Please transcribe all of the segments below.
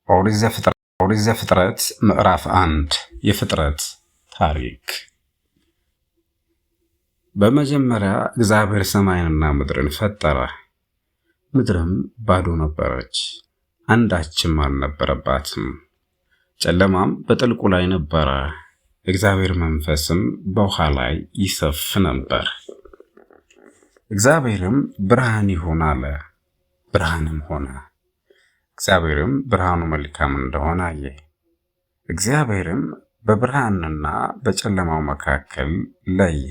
ኦሪት ዘፍጥረት ምዕራፍ 1 የፍጥረት ታሪክ። በመጀመሪያ እግዚአብሔር ሰማይንና ምድርን ፈጠረ። ምድርም ባዶ ነበረች፣ አንዳችም አልነበረባትም። ጨለማም በጥልቁ ላይ ነበረ፣ እግዚአብሔር መንፈስም በውሃ ላይ ይሰፍ ነበር። እግዚአብሔርም ብርሃን ይሁን አለ፣ ብርሃንም ሆነ። እግዚአብሔርም ብርሃኑ መልካም እንደሆነ አየ። እግዚአብሔርም በብርሃንና በጨለማው መካከል ለየ።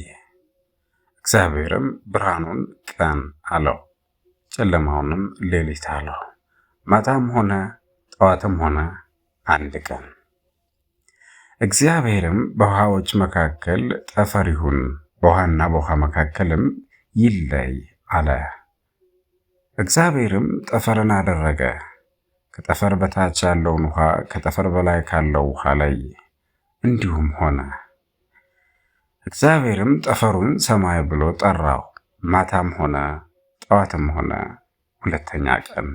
እግዚአብሔርም ብርሃኑን ቀን አለው፣ ጨለማውንም ሌሊት አለው። ማታም ሆነ ጠዋትም ሆነ አንድ ቀን። እግዚአብሔርም በውሃዎች መካከል ጠፈር ይሁን፣ በውሃና በውሃ መካከልም ይለይ አለ። እግዚአብሔርም ጠፈርን አደረገ፣ ከጠፈር በታች ያለውን ውሃ ከጠፈር በላይ ካለው ውሃ ላይ። እንዲሁም ሆነ። እግዚአብሔርም ጠፈሩን ሰማይ ብሎ ጠራው። ማታም ሆነ ጠዋትም ሆነ ሁለተኛ ቀን።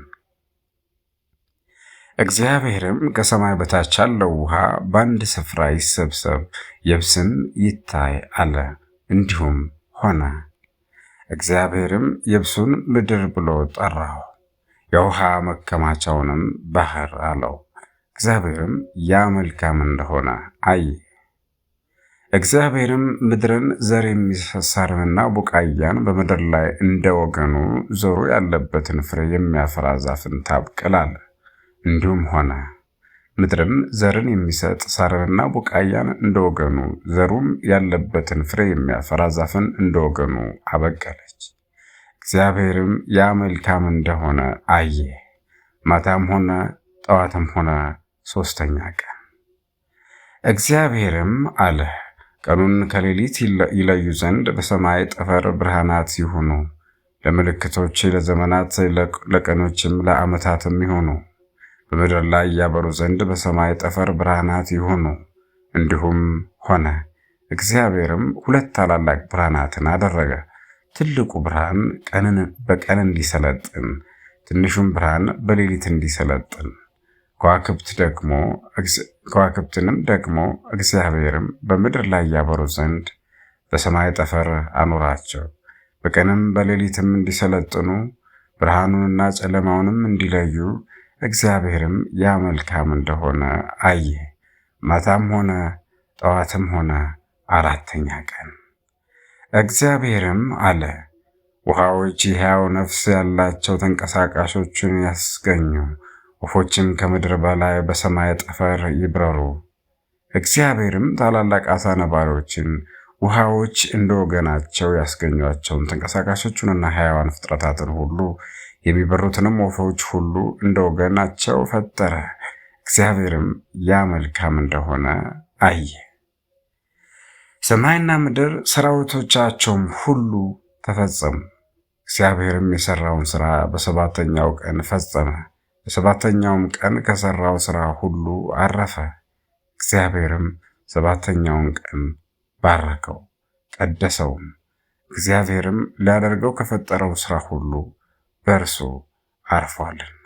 እግዚአብሔርም ከሰማይ በታች ያለው ውሃ በአንድ ስፍራ ይሰብሰብ፣ የብስም ይታይ አለ። እንዲሁም ሆነ። እግዚአብሔርም የብሱን ምድር ብሎ ጠራው፣ የውሃ መከማቻውንም ባህር አለው። እግዚአብሔርም ያ መልካም እንደሆነ አየ። እግዚአብሔርም ምድርን ዘር የሚሰጥ ሣርንና ቡቃያን በምድር ላይ እንደ ወገኑ ዘሩ ያለበትን ፍሬ የሚያፈራ ዛፍን ታብቅል አለ። እንዲሁም ሆነ። ምድርም ዘርን የሚሰጥ ሣርንና ቡቃያን እንደ ወገኑ ዘሩም ያለበትን ፍሬ የሚያፈራ ዛፍን እንደ ወገኑ አበቀለች። እግዚአብሔርም ያ መልካም እንደሆነ አየ። ማታም ሆነ ጠዋትም ሆነ ሦስተኛ ቀን። እግዚአብሔርም አለ፣ ቀኑን ከሌሊት ይለዩ ዘንድ በሰማይ ጠፈር ብርሃናት ይሁኑ፣ ለምልክቶች፣ ለዘመናት፣ ለቀኖችም ለዓመታትም ይሁኑ። በምድር ላይ ያበሩ ዘንድ በሰማይ ጠፈር ብርሃናት ይሁኑ። እንዲሁም ሆነ። እግዚአብሔርም ሁለት ታላላቅ ብርሃናትን አደረገ። ትልቁ ብርሃን ቀንን በቀን እንዲሰለጥን፣ ትንሹም ብርሃን በሌሊት እንዲሰለጥን። ከዋክብትንም ደግሞ እግዚአብሔርም በምድር ላይ ያበሩ ዘንድ በሰማይ ጠፈር አኖራቸው፣ በቀንም በሌሊትም እንዲሰለጥኑ፣ ብርሃኑንና ጨለማውንም እንዲለዩ። እግዚአብሔርም ያ መልካም እንደሆነ አየ። ማታም ሆነ ጠዋትም ሆነ አራተኛ ቀን። እግዚአብሔርም አለ፣ ውሃዎች ሕያው ነፍስ ያላቸው ተንቀሳቃሾችን ያስገኙ፣ ወፎችም ከምድር በላይ በሰማይ ጠፈር ይብረሩ። እግዚአብሔርም ታላላቅ ዓሣ ነባሪዎችን፣ ውሃዎች እንደ ወገናቸው ያስገኟቸውን ተንቀሳቃሾቹንና ሕያዋን ፍጥረታትን ሁሉ፣ የሚበሩትንም ወፎች ሁሉ እንደ ወገናቸው ፈጠረ። እግዚአብሔርም ያ መልካም እንደሆነ አየ። ሰማይና ምድር ሠራዊቶቻቸውም ሁሉ ተፈጸሙ። እግዚአብሔርም የሠራውን ሥራ በሰባተኛው ቀን ፈጸመ። በሰባተኛውም ቀን ከሠራው ሥራ ሁሉ አረፈ። እግዚአብሔርም ሰባተኛውን ቀን ባረከው፣ ቀደሰውም። እግዚአብሔርም ሊያደርገው ከፈጠረው ሥራ ሁሉ በእርሱ አርፏልና።